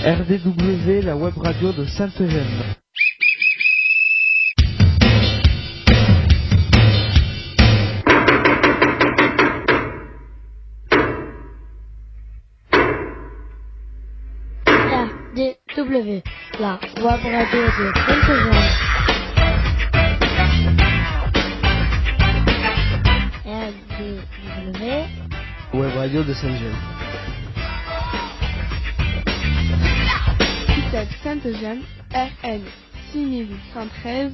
RDW, la web radio de Sainte-Eugène. RDW, la web radio de Sainte-Eugène. RDW, Web radio de Sainte-Eugène. Sainte-Eugène, RN 6113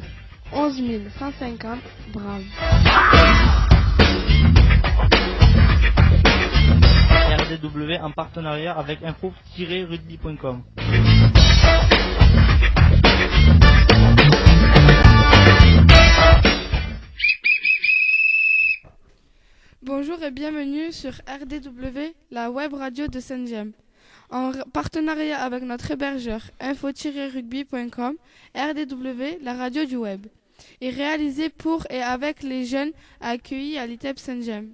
11150 Brave. RDW en partenariat avec info-rugby.com. Bonjour et bienvenue sur RDW, la web radio de Saint-Gemme. En partenariat avec notre hébergeur info-rugby.com, RDW, la radio du web, est réalisé pour et avec les jeunes accueillis à l'ITEP Saint-Gemme.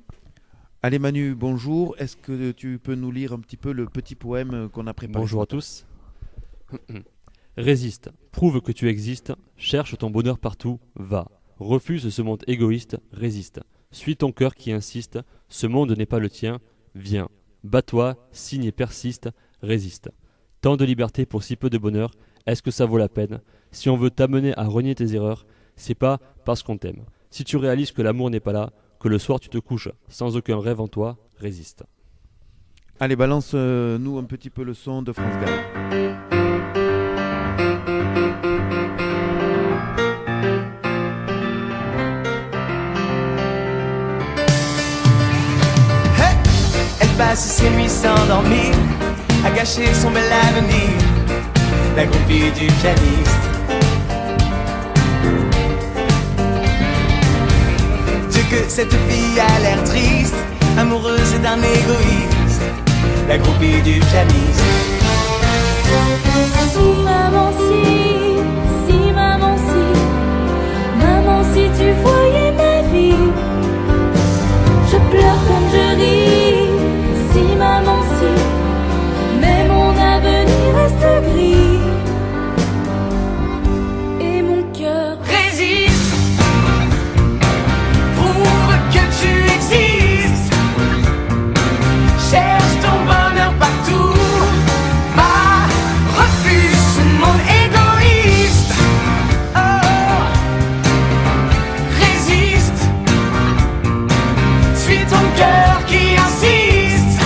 Allez Manu, bonjour. Est-ce que tu peux nous lire un petit peu le petit poème qu'on a préparé? Bonjour à tous. Résiste, prouve que tu existes, cherche ton bonheur partout, va. Refuse ce monde égoïste, résiste. Suis ton cœur qui insiste, ce monde n'est pas le tien, viens. Bats-toi, signe et persiste, résiste. Tant de liberté pour si peu de bonheur, est-ce que ça vaut la peine? Si on veut t'amener à renier tes erreurs, c'est pas parce qu'on t'aime. Si tu réalises que l'amour n'est pas là, que le soir tu te couches sans aucun rêve en toi, résiste. Allez, balance-nous un petit peu le son de France Gall. Passe ses nuits sans dormir, à gâcher son bel avenir, la groupie du pianiste. Dieu que cette fille a l'air triste, amoureuse d'un égoïste, la groupie du pianiste. Si maman si tu voyais ma vie, je pleure comme je ris. Si maman si, mais mon avenir reste gris. Et mon cœur résiste, prouve que tu existes, cherche ton bonheur partout, va, refuse ce monde égoïste. Oh, résiste, suis ton cœur qui insiste.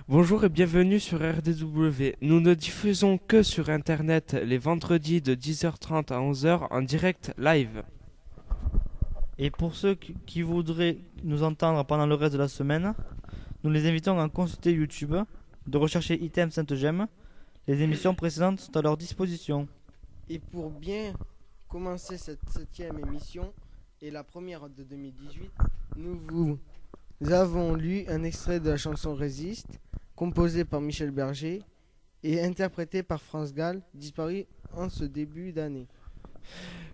Bonjour et bienvenue sur RDW. Nous ne diffusons que sur internet les vendredis de 10h30 à 11h en direct live. Et pour ceux qui voudraient nous entendre pendant le reste de la semaine, nous les invitons à consulter YouTube, de rechercher ITEM Sainte-Gemme. Les émissions précédentes sont à leur disposition. Et pour bien commencer cette 7e émission et la première de 2018, nous vous avons lu un extrait de la chanson Résiste, composée par Michel Berger et interprétée par France Gall, disparue en ce début d'année.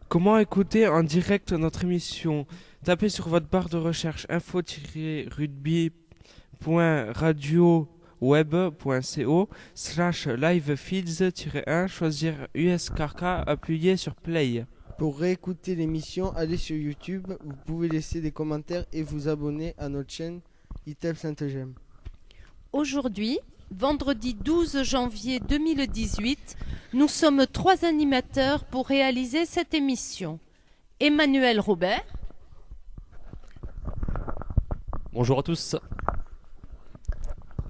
Comment écouter en direct notre émission? Tapez sur votre barre de recherche info-rugby.radioweb.co/livefeeds-1, choisir USKK, appuyez sur Play. Pour réécouter l'émission, allez sur YouTube, vous pouvez laisser des commentaires et vous abonner à notre chaîne ITEP Sainte-Gemme. Aujourd'hui, vendredi 12 janvier 2018, nous sommes 3 animateurs pour réaliser cette émission. Emmanuel Robert. Bonjour à tous.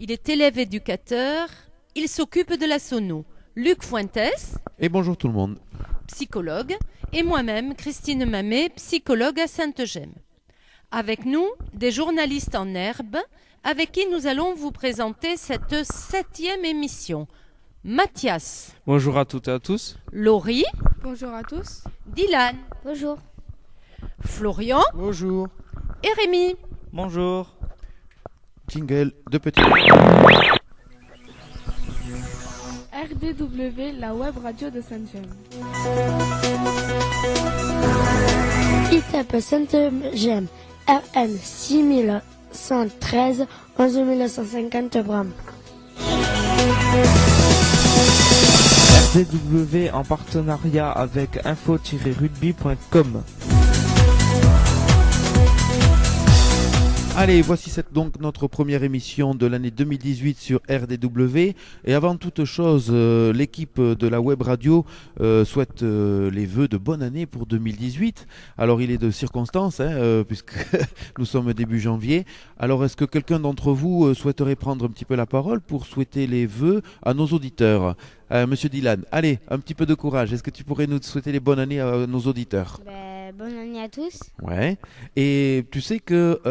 Il est élève éducateur. Il s'occupe de la sono. Luc Fuentes. Et bonjour tout le monde. Psychologue. Et moi-même, Christine Mamet, psychologue à Sainte-Gemme. Avec nous, des journalistes en herbe, avec qui nous allons vous présenter cette 7e émission. Mathias. Bonjour à toutes et à tous. Laurie. Bonjour à tous. Dylan, Bonjour. Florian Bonjour. et Rémi. Bonjour. Jingle de petit. RDW, la web radio de Saint-Gem. ITEP Saint-Gem, RN 6113, 11150 Bram. RDW en partenariat avec info-rugby.com. Allez, voici donc notre première émission de l'année 2018 sur RDW. Et avant toute chose, l'équipe de la web radio souhaite les vœux de bonne année pour 2018. Alors il est de circonstance, puisque nous sommes début janvier. Alors est-ce que quelqu'un d'entre vous souhaiterait prendre un petit peu la parole pour souhaiter les vœux à nos auditeurs? Monsieur Dylan, allez, un petit peu de courage. Est-ce que tu pourrais nous souhaiter les bonnes années à nos auditeurs? Bonne année à tous. Ouais. Et tu sais que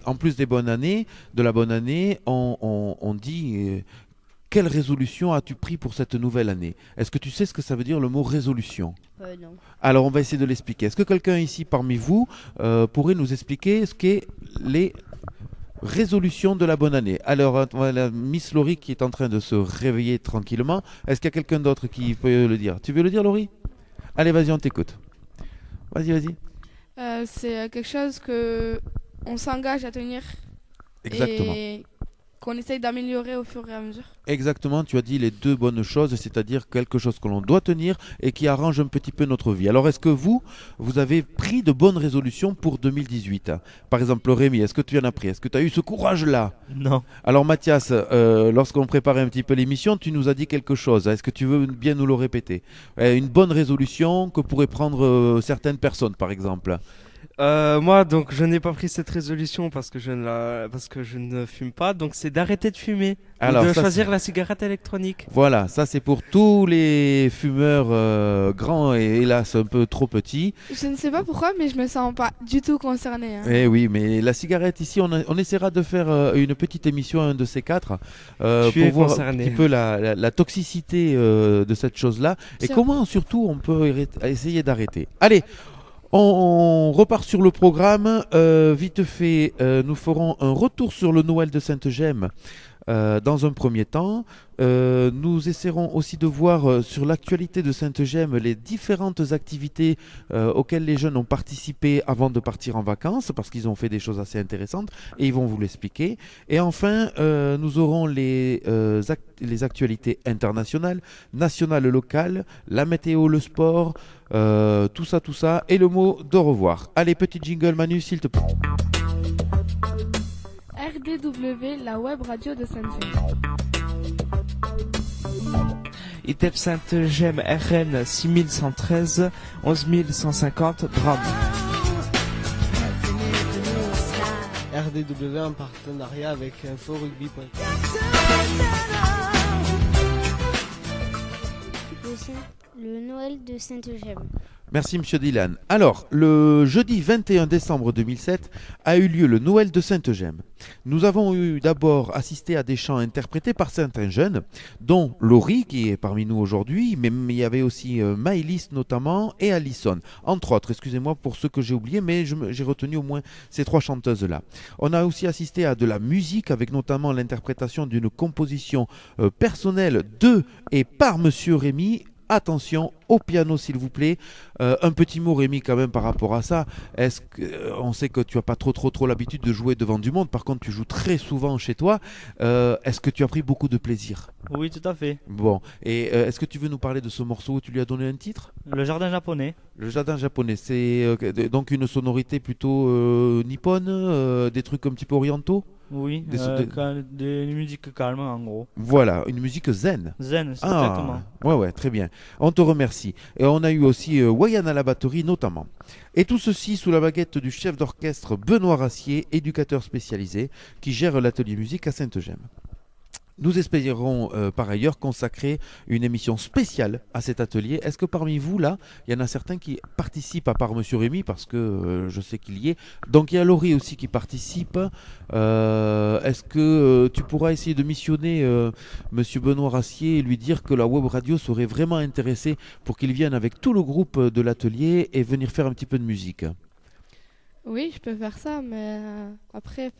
en plus des bonnes années, de la bonne année, on dit quelle résolution as-tu pris pour cette nouvelle année? Est-ce que tu sais ce que ça veut dire le mot résolution? Non. Alors on va essayer de l'expliquer. Est-ce que quelqu'un ici parmi vous pourrait nous expliquer ce qu'est les résolutions de la bonne année? Alors voilà, Miss Laurie qui est en train de se réveiller tranquillement. Est-ce qu'il y a quelqu'un d'autre qui peut le dire? Tu veux le dire, Laurie? Allez, vas-y, on t'écoute. Vas-y. C'est quelque chose que on s'engage à tenir Exactement. et qu'on essaye d'améliorer au fur et à mesure. Exactement, tu as dit les deux bonnes choses, c'est-à-dire quelque chose que l'on doit tenir et qui arrange un petit peu notre vie. Alors est-ce que vous avez pris de bonnes résolutions pour 2018? Par exemple, Rémi, est-ce que tu en as pris? Est-ce que tu as eu ce courage-là? Non. Alors Mathias, lorsqu'on préparait un petit peu l'émission, tu nous as dit quelque chose. Est-ce que tu veux bien nous le répéter? Une bonne résolution que pourraient prendre certaines personnes, par exemple. Moi, donc, je n'ai pas pris cette résolution parce que je ne fume pas. Donc, c'est d'arrêter de fumer. Alors, Ou de ça, choisir la cigarette électronique. Voilà, ça c'est pour tous les fumeurs grands et hélas un peu trop petits. Je ne sais pas pourquoi, mais je me sens pas du tout concernée. Eh oui, mais la cigarette ici, on essaiera de faire une petite émission, un de ces quatre, Tu pour es voir concerné. un petit peu la toxicité de cette chose-là et C'est- comment surtout on peut essayer d'arrêter. Allez, on repart sur le programme. Vite fait, nous ferons un retour sur le Noël de Sainte-Gemme. Dans un premier temps, nous essaierons aussi de voir sur l'actualité de Sainte-Gemme les différentes activités auxquelles les jeunes ont participé avant de partir en vacances, parce qu'ils ont fait des choses assez intéressantes et ils vont vous l'expliquer. Et enfin, nous aurons les actualités internationales, nationales, locales, la météo, le sport, tout ça, et le mot de revoir. Allez, petit jingle Manu, s'il te plaît. RDW, la web radio de Saint-Gem. ITEP Saint-Gem RN 6113, 11150 Drame. RDW en partenariat avec inforugby.com. Le Noël de Sainte-Gemme. Merci Monsieur Dylan. Alors, le jeudi 21 décembre 2007 a eu lieu le Noël de Sainte-Gemme. Nous avons eu d'abord assisté à des chants interprétés par certains jeunes, dont Laurie qui est parmi nous aujourd'hui, mais il y avait aussi Maëlys notamment et Alison, entre autres. Excusez-moi pour ceux que j'ai oubliés, mais j'ai retenu au moins ces trois chanteuses-là. On a aussi assisté à de la musique avec notamment l'interprétation d'une composition personnelle de et par Monsieur Rémi. Attention au piano s'il vous plaît. Un petit mot Rémi quand même par rapport à ça. Est-ce que on sait que tu n'as pas trop l'habitude de jouer devant du monde. Par contre tu joues très souvent chez toi. Est-ce que tu as pris beaucoup de plaisir? Oui, tout à fait. Bon. Et est-ce que tu veux nous parler de ce morceau? Tu lui as donné un titre? Le jardin japonais. Le jardin japonais. C'est donc une sonorité plutôt nippone, des trucs un petit peu orientaux? Oui, des musiques calmes en gros. Voilà, une musique zen. Zen, exactement. Ouais, très bien. On te remercie. Et on a eu aussi Wayan à la batterie notamment. Et tout ceci sous la baguette du chef d'orchestre Benoît Rassier, éducateur spécialisé, qui gère l'atelier musique à Sainte-Gemme. Nous espérons par ailleurs consacrer une émission spéciale à cet atelier. Est-ce que parmi vous, là, il y en a certains qui participent, à part Monsieur Rémy, parce que je sais qu'il y est. Donc il y a Laurie aussi qui participe. Est-ce que tu pourras essayer de missionner Monsieur Benoît Rassier et lui dire que la web radio serait vraiment intéressée pour qu'il vienne avec tout le groupe de l'atelier et venir faire un petit peu de musique? Oui, je peux faire ça, mais après,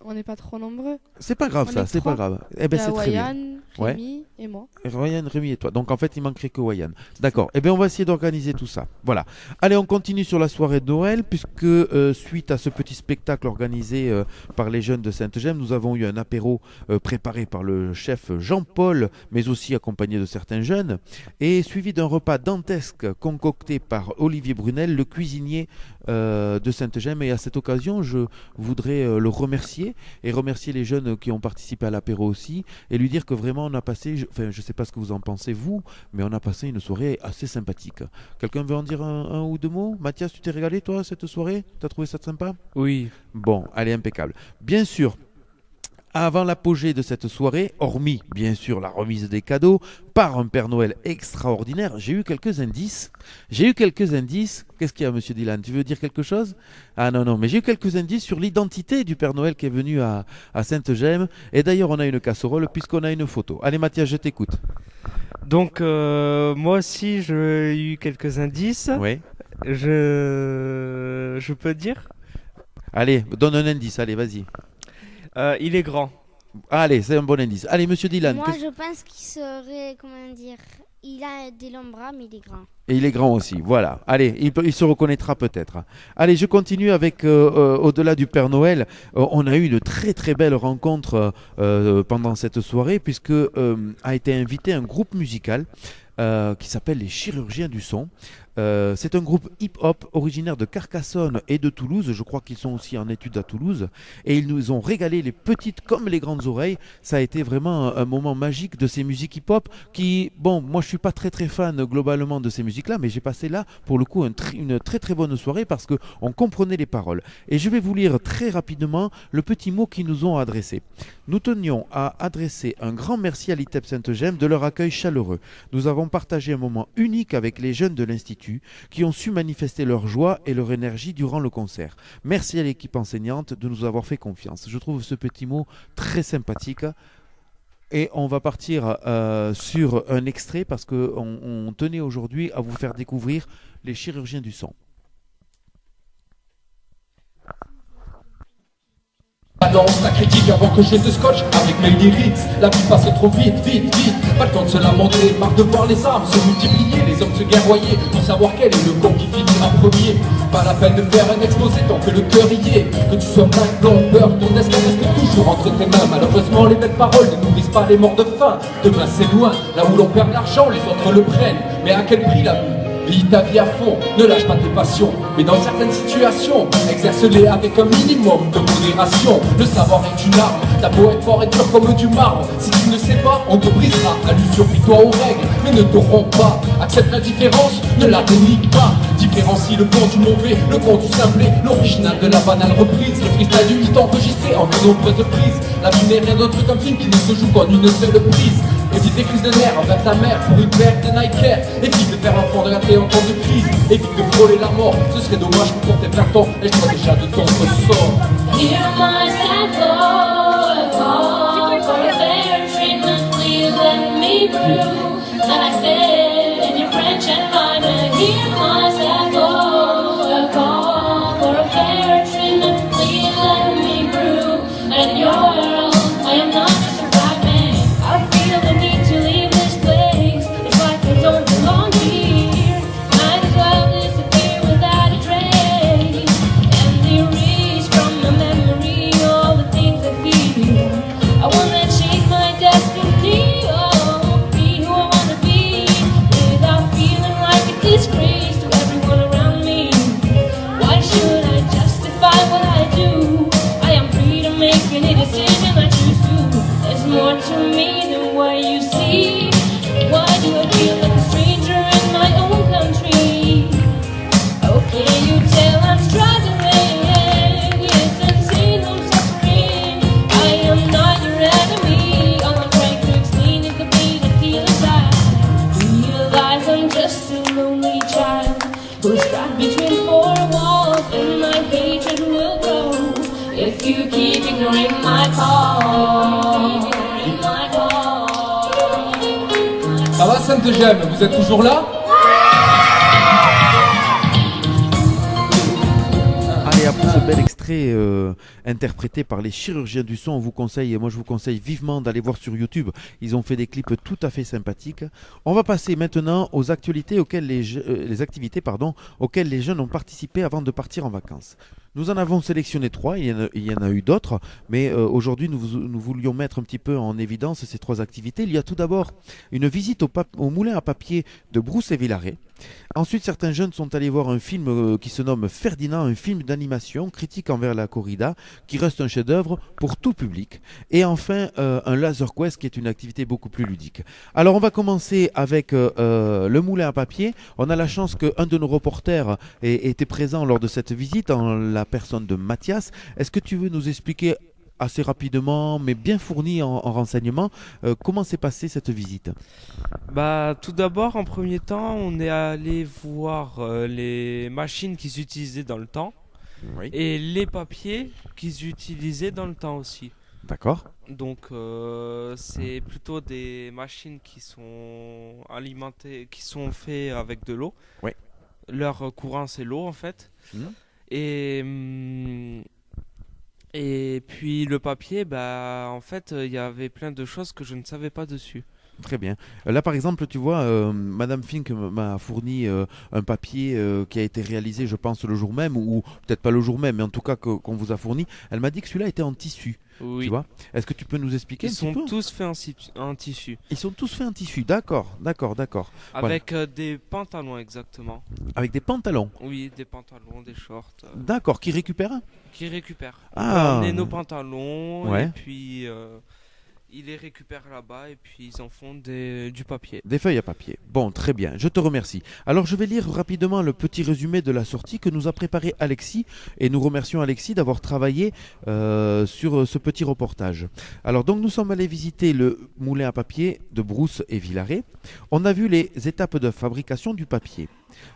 on n'est pas trop nombreux. C'est pas grave, On ça, est c'est trois. pas grave. Eh ben, Il y a c'est très bien. Wayan, Ouais. Rémi et moi. Ryan, Rémi et toi. Donc en fait, il manquerait que Wayan. D'accord. Eh bien, on va essayer d'organiser tout ça. Voilà. Allez, on continue sur la soirée de Noël, puisque suite à ce petit spectacle organisé par les jeunes de Sainte-Gemme, nous avons eu un apéro préparé par le chef Jean-Paul, mais aussi accompagné de certains jeunes, et suivi d'un repas dantesque concocté par Olivier Brunel, le cuisinier de Sainte-Gemme. Et à cette occasion, je voudrais le remercier et remercier les jeunes qui ont participé à l'apéro aussi, et lui dire que vraiment on a passé, je ne sais pas ce que vous en pensez vous, mais on a passé une soirée assez sympathique. Quelqu'un veut en dire un ou deux mots? Mathias, tu t'es régalé toi cette soirée? T'as trouvé ça sympa? Oui. Bon, allez, impeccable. Bien sûr, avant l'apogée de cette soirée, hormis bien sûr la remise des cadeaux par un Père Noël extraordinaire, j'ai eu quelques indices. Qu'est-ce qu'il y a, Monsieur Dylan? Tu veux dire quelque chose? Ah non, mais j'ai eu quelques indices sur l'identité du Père Noël qui est venu à Sainte-Gemme. Et d'ailleurs, on a une casserole puisqu'on a une photo. Allez, Mathias, je t'écoute. Donc, moi aussi, j'ai eu quelques indices. Oui. Je peux dire? Allez, donne un indice, allez, vas-y. Il est grand. Allez, c'est un bon indice. Allez, Monsieur Dylan. Moi, je pense qu'il serait, comment dire, il a des longs bras, mais il est grand. Et il est grand aussi, voilà. Allez, il se reconnaîtra peut-être. Allez, je continue avec, au-delà du Père Noël, on a eu une très très belle rencontre pendant cette soirée, puisque a été invité un groupe musical qui s'appelle les Chirurgiens du Son. C'est un groupe hip-hop originaire de Carcassonne et de Toulouse. Je crois qu'ils sont aussi en études à Toulouse. Et ils nous ont régalé les petites comme les grandes oreilles. Ça a été vraiment un moment magique de ces musiques hip-hop qui, bon, moi je suis pas très très fan globalement de ces musiques-là, mais j'ai passé là pour le coup une très très bonne soirée parce qu'on comprenait les paroles. Et je vais vous lire très rapidement le petit mot qu'ils nous ont adressé. Nous tenions à adresser un grand merci à l'ITEP Sainte-Gemme de leur accueil chaleureux. Nous avons partagé un moment unique avec les jeunes de l'Institut qui ont su manifester leur joie et leur énergie durant le concert. Merci à l'équipe enseignante de nous avoir fait confiance. Je trouve ce petit mot très sympathique. Et on va partir sur un extrait parce qu'on tenait aujourd'hui à vous faire découvrir les Chirurgiens du Son. Balance la critique avant que j'ai de scotch avec mes lyrics. La vie passe trop vite. Pas le temps de se lamenter, marre de voir les armes se multiplier, les hommes se guerroyer pour savoir quel est le camp qui finira premier. Pas la peine de faire un exposé tant que le cœur y est. Que tu sois black, blanc, peur, ton destin reste toujours entre tes mains. Malheureusement les belles paroles ne nourrissent pas les morts de faim. Demain c'est loin, là où l'on perd l'argent, les autres le prennent. Mais à quel prix la vie? Vis ta vie à fond, ne lâche pas tes passions. Mais dans certaines situations, exerce-les avec un minimum de modération. Le savoir est une arme, ta peau est fort et dur comme du marbre. Si tu ne sais pas, on te brisera. Allusion, plie-toi aux règles, mais ne te romps pas. Accepte la différence, ne la dénigre pas. Différencie le bon du mauvais, le bon du simplé, l'original de la banale reprise. Le freestyle du mythe enregistré en de nombreuses prises. La vie n'est rien d'autre qu'un film qui ne se joue qu'en une seule prise. Évite des crises de nerfs envers ta mère pour une paire de Nike Air. Évite de faire l'enfant de la paix en temps de crise. Évite de frôler la mort, ce serait dommage pour tes 20 ans. Et je crois déjà de ton ressort. Hear my sad thought, call for a fair treatment, please let me through. And I said in your French and mine, hear my sad thought, call for a fair treatment, please let me through. And your I am not just a fragment. I feel the need to leave this place. It's like I don't belong here. Might as well disappear without a trace. And erase from my memory all the things I feel. I wanna change my destiny. Oh, be who I wanna be without feeling like who's trapped between four walls, and my hatred will grow if you keep ignoring my call. Ça va Sainte-Gemme, vous êtes toujours là? Allez, après ce bel extrait interprété par les chirurgiens du son, moi je vous conseille vivement d'aller voir sur YouTube. Ils ont fait des clips tout à fait sympathiques. On va passer maintenant aux activités auxquelles les activités auxquelles les jeunes ont participé avant de partir en vacances. Nous en avons sélectionné 3, il y en a eu d'autres, mais aujourd'hui nous voulions mettre un petit peu en évidence ces 3 activités. Il y a tout d'abord une visite au moulin à papier de Brousse et Villaret. Ensuite, certains jeunes sont allés voir un film qui se nomme Ferdinand, un film d'animation critique envers la corrida, qui reste un chef-d'œuvre pour tout public. Et enfin, un Laser Quest qui est une activité beaucoup plus ludique. Alors, on va commencer avec le moulin à papier. On a la chance qu'un de nos reporters était présent lors de cette visite, en la personne de Mathias. Est-ce que tu veux nous expliquer assez rapidement, mais bien fourni en renseignements, comment s'est passée cette visite? Bah, tout d'abord, en premier temps, on est allé voir les machines qu'ils utilisaient dans le temps et les papiers qu'ils utilisaient dans le temps aussi. D'accord. Donc, c'est plutôt des machines qui sont alimentées, qui sont faites avec de l'eau. Oui. Leur courant, c'est l'eau en fait. Et puis le papier, bah, en fait, il y avait plein de choses que je ne savais pas dessus. Très bien. Là, par exemple, tu vois, Madame Fink m'a fourni un papier qui a été réalisé, je pense, le jour même, ou peut-être pas le jour même, mais en tout cas qu'on vous a fourni. Elle m'a dit que celui-là était en tissu. Oui. Tu vois? Est-ce que tu peux nous expliquer Ils un petit peu? sont tous faits en tissu. Ils sont tous faits en tissu, d'accord. Avec des pantalons, exactement. Avec des pantalons? Oui, des pantalons, des shorts. D'accord, qui récupèrent? Qui récupèrent. Ah. On met nos pantalons, Ouais. et puis ils les récupèrent là-bas, et puis ils en font du papier. Des feuilles à papier. Bon, très bien, je te remercie. Alors, je vais lire rapidement le petit résumé de la sortie que nous a préparé Alexis, et nous remercions Alexis d'avoir travaillé sur ce petit reportage. Alors, donc, nous sommes allés visiter le moulin à papier de Brousse et Villaret. On a vu les étapes de fabrication du papier.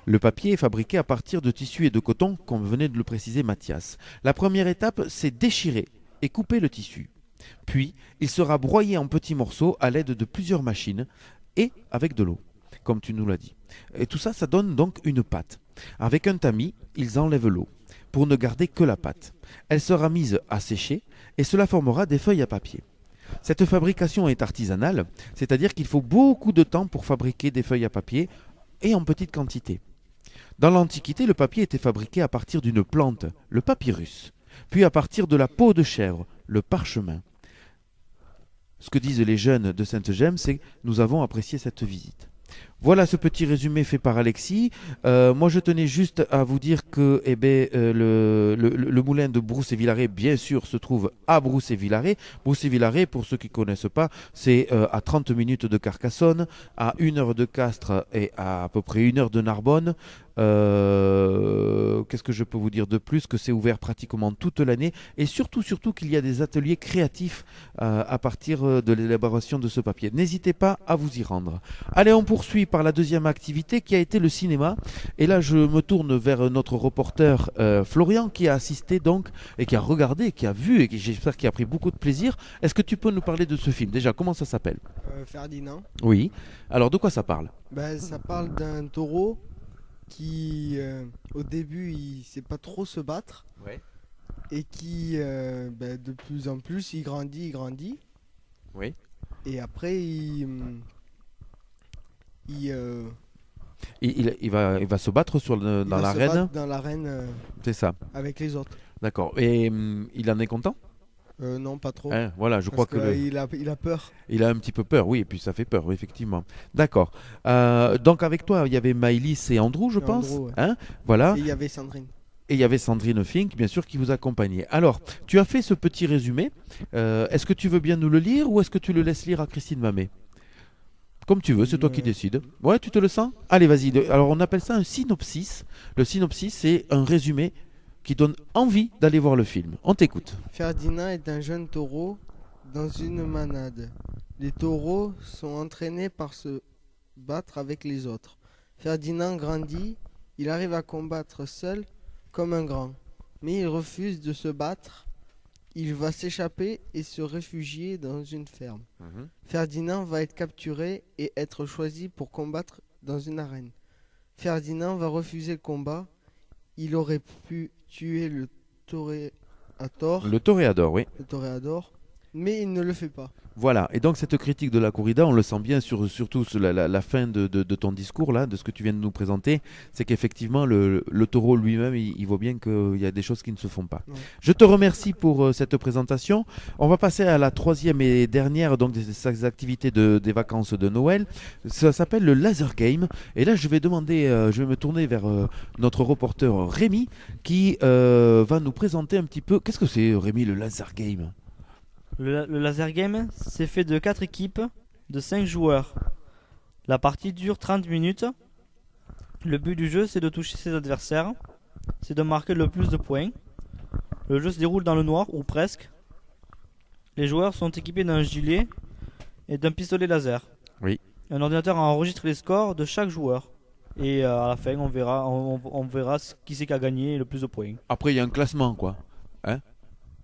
Le papier est fabriqué à partir de tissu et de coton, comme venait de le préciser Mathias. La première étape, c'est déchirer et couper le tissu. Puis, il sera broyé en petits morceaux à l'aide de plusieurs machines et avec de l'eau, comme tu nous l'as dit. Et tout ça, ça donne donc une pâte. Avec un tamis, ils enlèvent l'eau pour ne garder que la pâte. Elle sera mise à sécher et cela formera des feuilles à papier. Cette fabrication est artisanale, c'est-à-dire qu'il faut beaucoup de temps pour fabriquer des feuilles à papier et en petite quantité. Dans l'Antiquité, le papier était fabriqué à partir d'une plante, le papyrus, puis à partir de la peau de chèvre, le parchemin. Ce que disent les jeunes de Sainte-Gemme, c'est que nous avons apprécié cette visite. Voilà ce petit résumé fait par Alexis. Moi, je tenais juste à vous dire que le moulin de Brousse et Villaret, bien sûr, se trouve à Brousse et Villaret. Brousse et Villaret, pour ceux qui ne connaissent pas, c'est à 30 minutes de Carcassonne, à 1 heure de Castres et à peu près 1 heure de Narbonne. Qu'est-ce que je peux vous dire de plus? Que c'est ouvert pratiquement toute l'année et surtout qu'il y a des ateliers créatifs à partir de l'élaboration de ce papier. N'hésitez pas à vous y rendre. Allez, on poursuit par la deuxième activité qui a été le cinéma. Et là, je me tourne vers notre reporter Florian qui a assisté donc et qui a regardé, qui a vu et qui, j'espère qu'il a pris beaucoup de plaisir. Est-ce que tu peux nous parler de ce film? Déjà, comment ça s'appelle? Ferdinand. Oui. Alors, de quoi ça parle? Ça parle d'un taureau qui, au début, il sait pas trop se battre. Ouais. Et qui, de plus en plus, il grandit. Oui. Et après, il va se battre dans l'arène. Dans l'arène. C'est ça. Avec les autres. D'accord. Et il en est content? Non, pas trop. Voilà, je crois que il a peur. Il a un petit peu peur, oui, et puis ça fait peur, oui, effectivement. D'accord. Donc avec toi, il y avait Maëlys et Andrew, je pense. Andrew, ouais. Hein, voilà. Et il y avait Sandrine. Et il y avait Sandrine Fink, bien sûr, qui vous accompagnait. Alors, tu as fait ce petit résumé. Est-ce que tu veux bien nous le lire ou est-ce que tu le laisses lire à Christine Mamet? Comme tu veux, c'est toi qui décides. Ouais, tu te le sens? Allez, vas-y. Alors, on appelle ça un synopsis. Le synopsis, c'est un résumé qui donne envie d'aller voir le film. On t'écoute. Ferdinand est un jeune taureau dans une manade. Les taureaux sont entraînés par se battre avec les autres. Ferdinand grandit Il arrive à combattre seul comme un grand. Mais il refuse de se battre. Il va s'échapper et se réfugier dans une ferme. Ferdinand va être capturé et être choisi pour combattre dans une arène. Ferdinand va refuser le combat. Il aurait pu tuer le toréador. Le toréador, oui. Le toréador, mais il ne le fait pas. Voilà, et donc cette critique de la corrida, on le sent bien surtout sur la fin de ton discours, là, de ce que tu viens de nous présenter, c'est qu'effectivement le taureau lui-même, il voit bien qu'il y a des choses qui ne se font pas. Ouais. Je te remercie pour cette présentation. On va passer à la troisième et dernière donc, des activités des vacances de Noël. Ça s'appelle le laser game, et là je vais me tourner vers notre reporter Rémi, qui va nous présenter un petit peu, qu'est-ce que c'est Rémi, le laser game ? Le laser game, c'est fait de 4 équipes de 5 joueurs. La partie dure 30 minutes. Le but du jeu, c'est de toucher ses adversaires. C'est de marquer le plus de points. Le jeu se déroule dans le noir, ou presque. Les joueurs sont équipés d'un gilet et d'un pistolet laser. Oui. Un ordinateur enregistre les scores de chaque joueur. Et à la fin, on verra qui c'est qui a gagné le plus de points. Après, il y a un classement, quoi. Hein ?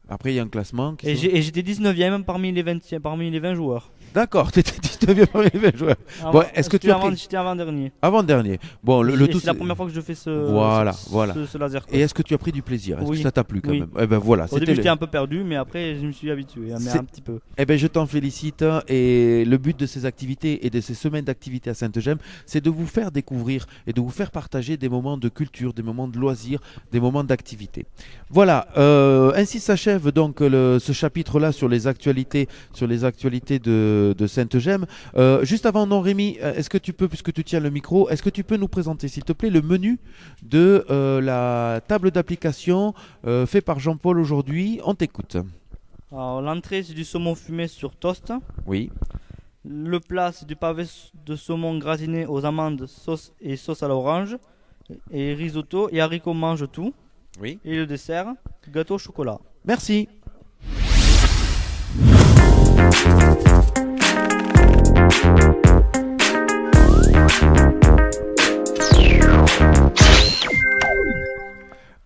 Après, il y a un classement. Et j'étais 19ème parmi les 20 joueurs. D'accord, tu étais 19ème parmi les 20 joueurs. Bon, est-ce que tu as pris... J'étais avant-dernier. Avant-dernier. Bon, le tout, c'est la première fois que je fais ce laser. Et est-ce que tu as pris du plaisir ? Est-ce que ça t'a plu quand même ? Eh ben voilà. Au début, j'étais un peu perdu, mais après, je me suis habitué, un petit peu. Eh ben, je t'en félicite. Et le but de ces activités et de ces semaines d'activités à Sainte-Gemme, c'est de vous faire découvrir et de vous faire partager des moments de culture, des moments de loisirs, des moments d'activité. Voilà. Ainsi s'achève donc ce chapitre-là sur les actualités de Sainte-Gemme. Juste avant, non, Rémi, est-ce que tu peux, puisque tu tiens le micro, est-ce que tu peux nous présenter, s'il te plaît, le menu de la table d'application fait par Jean-Paul aujourd'hui ? On t'écoute. Alors, l'entrée, c'est du saumon fumé sur toast. Oui. Le plat, c'est du pavé de saumon gratiné aux amandes, sauce à l'orange, et risotto et haricots mange tout. Oui. Et le dessert, gâteau au chocolat. Merci.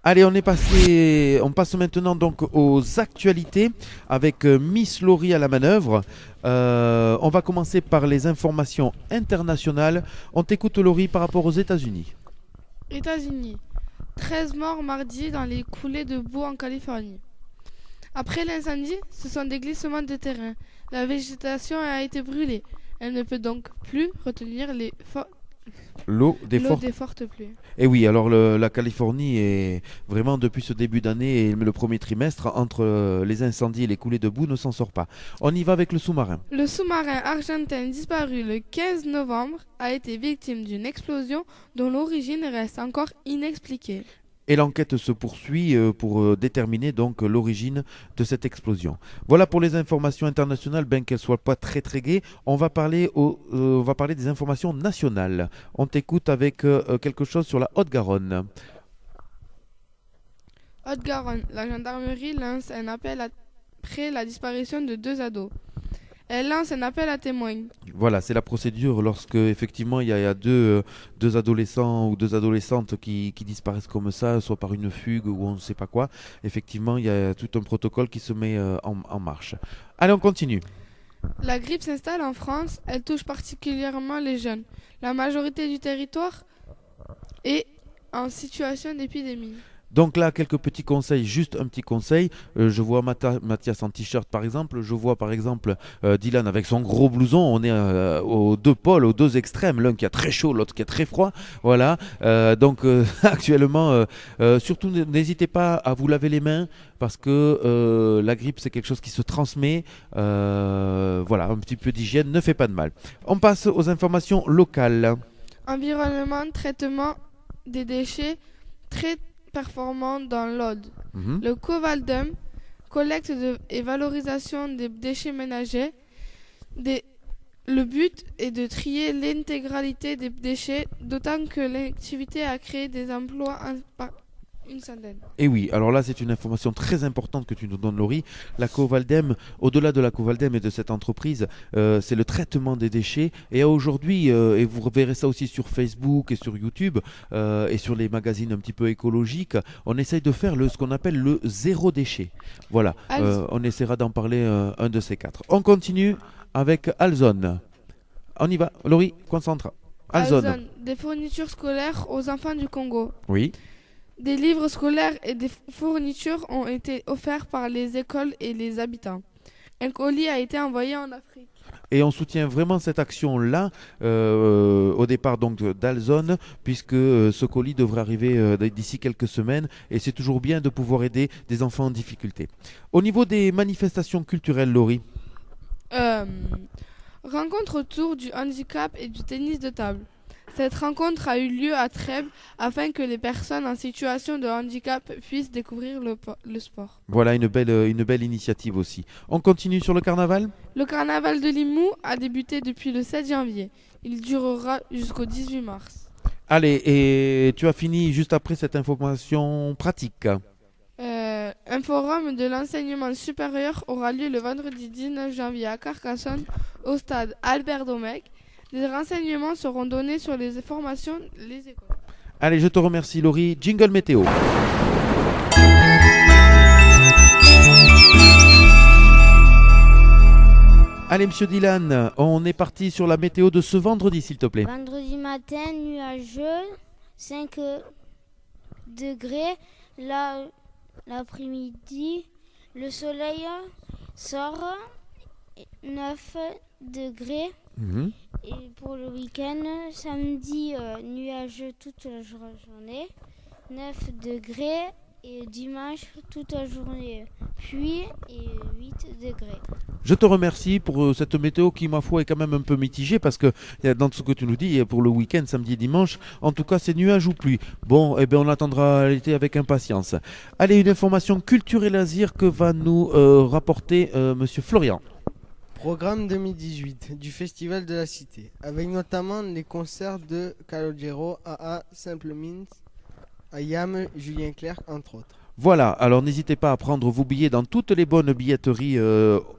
Allez, on passe maintenant donc aux actualités avec Miss Laurie à la manœuvre. On va commencer par les informations internationales. On t'écoute, Laurie, par rapport aux États-Unis. États-Unis. 13 morts mardi dans les coulées de boue en Californie. Après l'incendie, ce sont des glissements de terrain. La végétation a été brûlée. Elle ne peut donc plus retenir l'eau des fortes pluies. Et oui, alors la Californie est vraiment, depuis ce début d'année et le premier trimestre, entre les incendies et les coulées de boue, ne s'en sort pas. On y va avec le sous-marin. Le sous-marin argentin disparu le 15 novembre a été victime d'une explosion dont l'origine reste encore inexpliquée. Et l'enquête se poursuit pour déterminer donc l'origine de cette explosion. Voilà pour les informations internationales, bien qu'elles ne soient pas très très gaies. On va parler des informations nationales. On t'écoute avec quelque chose sur la Haute-Garonne. Haute-Garonne, la gendarmerie lance un appel après la disparition de 2 ados. Elle lance un appel à témoins. Voilà, c'est la procédure lorsque effectivement il y a deux adolescents ou 2 adolescentes qui disparaissent comme ça, soit par une fugue ou on ne sait pas quoi. Effectivement, il y a tout un protocole qui se met en marche. Allez, on continue. La grippe s'installe en France, elle touche particulièrement les jeunes. La majorité du territoire est en situation d'épidémie. Donc là, quelques petits conseils, juste un petit conseil. Je vois Mathias en t-shirt par exemple. Je vois par exemple Dylan avec son gros blouson. On est aux 2 pôles, aux 2 extrêmes. L'un qui a très chaud, l'autre qui a très froid. Voilà. Donc actuellement, surtout n'hésitez pas à vous laver les mains parce que la grippe c'est quelque chose qui se transmet. Voilà, un petit peu d'hygiène ne fait pas de mal. On passe aux informations locales. Environnement, traitement des déchets, très performant dans l'Aude. Le Covaldum, collecte et valorisation des déchets ménagers. Le but est de trier l'intégralité des déchets, d'autant que l'activité a créé des emplois une centaine. Et oui, alors là c'est une information très importante que tu nous donnes, Laurie. La Covaldem, au-delà de la Covaldem et de cette entreprise, c'est le traitement des déchets. Et aujourd'hui, et vous verrez ça aussi sur Facebook et sur YouTube et sur les magazines un petit peu écologiques, on essaye de faire ce qu'on appelle le zéro déchet. Voilà, on essaiera d'en parler un de ces quatre. On continue avec Alzone. On y va, Laurie, concentre. Alzone. Des fournitures scolaires aux enfants du Congo. Oui. Des livres scolaires et des fournitures ont été offerts par les écoles et les habitants. Un colis a été envoyé en Afrique. Et on soutient vraiment cette action-là, au départ donc d'Alzone, puisque ce colis devrait arriver d'ici quelques semaines, et c'est toujours bien de pouvoir aider des enfants en difficulté. Au niveau des manifestations culturelles, Laurie. Rencontre autour du handicap et du tennis de table. Cette rencontre a eu lieu à Trèbes afin que les personnes en situation de handicap puissent découvrir le sport. Voilà une belle initiative aussi. On continue sur le carnaval ? Le carnaval de Limoux a débuté depuis le 7 janvier. Il durera jusqu'au 18 mars. Allez, et tu as fini juste après cette information pratique. Un forum de l'enseignement supérieur aura lieu le vendredi 19 janvier à Carcassonne au stade Albert Domecq. Des renseignements seront donnés sur les formations les écoles. Allez, je te remercie Laurie. Jingle météo. Allez, monsieur Dylan, on est parti sur la météo de ce vendredi, s'il te plaît. Vendredi matin, nuageux, 5 degrés. L'après-midi, le soleil sort, 9 degrés. Et pour le week-end, samedi, nuageux toute la journée, 9 degrés. Et dimanche, toute la journée, pluie et 8 degrés. Je te remercie pour cette météo qui, ma foi, est quand même un peu mitigée parce que dans ce que tu nous dis, pour le week-end, samedi et dimanche, en tout cas, c'est nuage ou pluie. Bon, eh bien, on attendra l'été avec impatience. Allez, une information culture et loisirs que va nous rapporter monsieur Florian. Programme 2018 du Festival de la Cité, avec notamment les concerts de Calogero, AA, Simple Minds, Ayam, Julien Clerc, entre autres. Voilà, alors n'hésitez pas à prendre vos billets dans toutes les bonnes billetteries,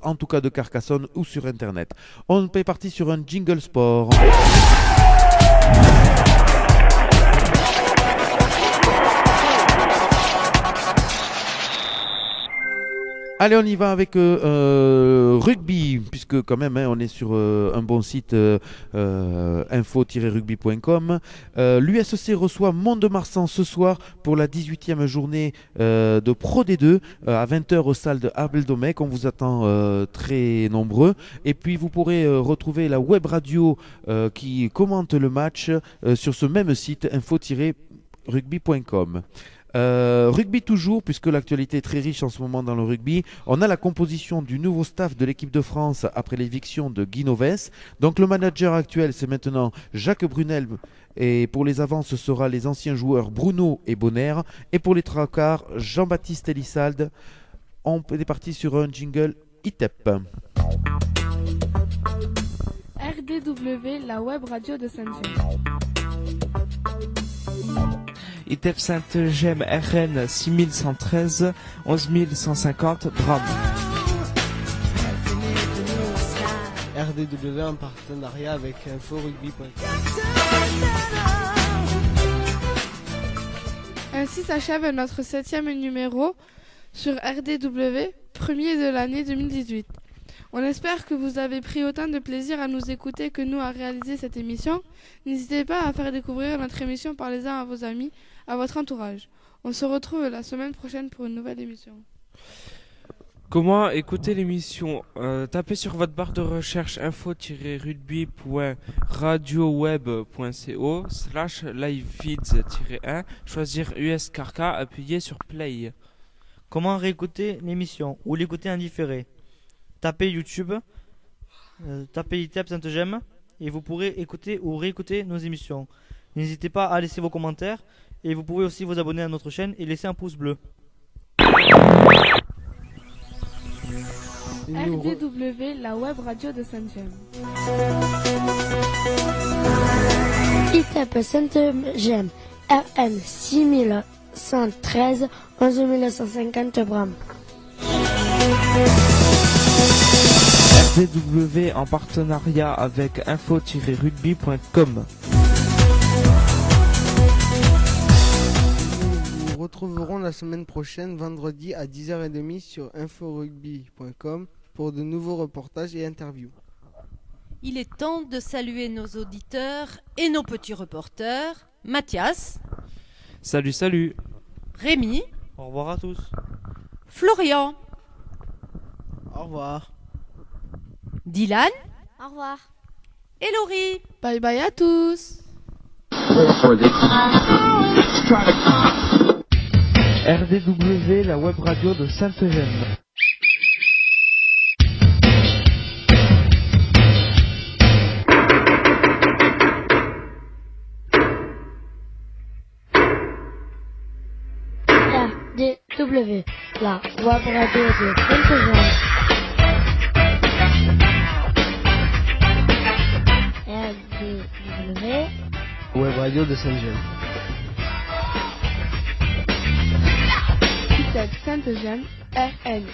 en tout cas de Carcassonne ou sur Internet. On est parti sur un jingle sport. Allez, on y va avec rugby, puisque quand même on est sur un bon site info-rugby.com. L'USC reçoit Mont-de-Marsan ce soir pour la 18e journée de Pro D2 à 20h au stade de Abel-Domecq. On vous attend très nombreux. Et puis vous pourrez retrouver la web radio qui commente le match sur ce même site info-rugby.com. Rugby toujours, puisque l'actualité est très riche en ce moment dans le rugby. On a la composition du nouveau staff de l'équipe de France après l'éviction de Guy Novès. Donc le manager actuel, c'est maintenant Jacques Brunel, et pour les avants ce sera les anciens joueurs Bruno et Bonner, et pour les trois quarts Jean-Baptiste Elissalde. On est parti sur un jingle ITEP. RDW, la web radio de Saint-Gilles. ITEP Sainte-Gemme RN 6113 11150 Drame. RDW en partenariat avec InfoRugby.com. Ainsi s'achève notre 7e numéro sur RDW, premier de l'année 2018. On espère que vous avez pris autant de plaisir à nous écouter que nous à réaliser cette émission. N'hésitez pas à faire découvrir notre émission par les uns à vos amis, à votre entourage. On se retrouve la semaine prochaine pour une nouvelle émission. Comment écouter l'émission ? Tapez sur votre barre de recherche info-rugby.radioweb.co/livefeeds-1, choisir USKRK, appuyez sur Play. Comment réécouter l'émission ou l'écouter en différé ? Tapez YouTube, tapez ITEP Sainte-Gemme et vous pourrez écouter ou réécouter nos émissions. N'hésitez pas à laisser vos commentaires et vous pouvez aussi vous abonner à notre chaîne et laisser un pouce bleu. RDW, la web radio de Saint-Gemme. ITEP Sainte-Gemme RN 6113 113 11 150 Bram. RDW en partenariat avec info-rugby.com. Nous vous retrouverons la semaine prochaine, vendredi à 10h30 sur inforugby.com pour de nouveaux reportages et interviews. Il est temps de saluer nos auditeurs et nos petits reporters. Mathias. Salut, salut. Rémi. Au revoir à tous. Florian. Au revoir. Dylan. Au revoir. Et Laurie. Bye bye à tous. RDW, la web radio de Sainte-Eugène. RDW, la web radio de Sainte-Eugène. RDW, Web radio de Sainte-Eugène. Sainte-Eugène, RN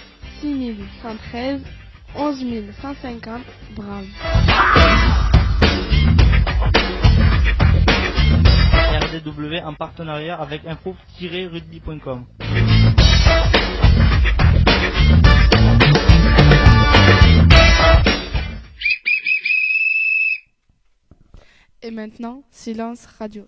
6113 11 150 Bram. RDW en partenariat avec info-rugby.com. Et maintenant, silence radio.